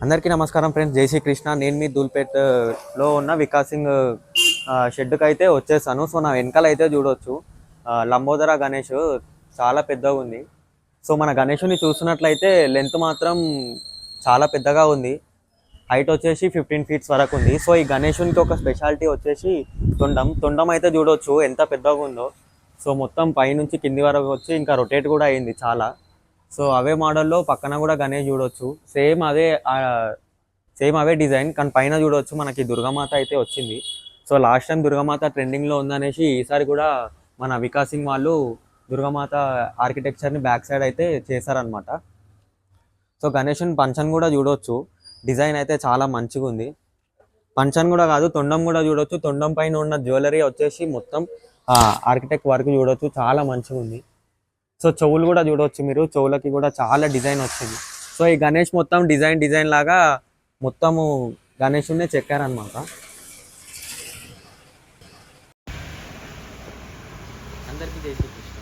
అందరికీ నమస్కారం ఫ్రెండ్స్, జై శ్రీకృష్ణ. నేను మీ దూల్పేట్లో ఉన్న వికాసింగ్ షెడ్కి అయితే వచ్చేసాను. సో నా వెనకాల అయితే చూడొచ్చు లంబోదర గణేష్ చాలా పెద్దగా ఉంది. సో మన గణేషుని చూస్తున్నట్లయితే లెంత్ మాత్రం చాలా పెద్దగా ఉంది. హైట్ వచ్చేసి 15 ఫీట్స్ వరకు ఉంది. సో ఈ గణేషునికి ఒక స్పెషాలిటీ వచ్చేసి తొండం అయితే చూడొచ్చు ఎంత పెద్దగా ఉందో. సో మొత్తం పైనుంచి కింది వరకు వచ్చి ఇంకా రొటేట్ కూడా అయింది చాలా. సో అవే మోడల్లో పక్కన కూడా గణేష్ చూడొచ్చు. సేమ్ అవే డిజైన్, కానీ పైన చూడొచ్చు మనకి దుర్గామాత అయితే వచ్చింది. సో లాస్ట్ టైం దుర్గామాత ట్రెండింగ్లో ఉందనేసి ఈసారి కూడా మన వికాసింగ్ వాళ్ళు దుర్గామాత ఆర్కిటెక్చర్ని బ్యాక్ సైడ్ అయితే చేశారనమాట. సో గణేషుని పంచన్ కూడా చూడొచ్చు, డిజైన్ అయితే చాలా మంచిగా ఉంది. పంచన్ కూడా కాదు, తొండం కూడా చూడొచ్చు. తొండం పైన ఉన్న జ్యువెలరీ వచ్చేసి మొత్తం ఆర్కిటెక్ట్ వర్క్ చూడొచ్చు, చాలా మంచిగా ఉంది. సో చెవులు కూడా చూడవచ్చు మీరు, చెవులకి కూడా చాలా డిజైన్ వచ్చింది. సో ఈ గణేష్ మొత్తం డిజైన్ లాగా మొత్తము గణేషునే చెక్కారనమాట. అందరికీ జై శ్రీకృష్ణ.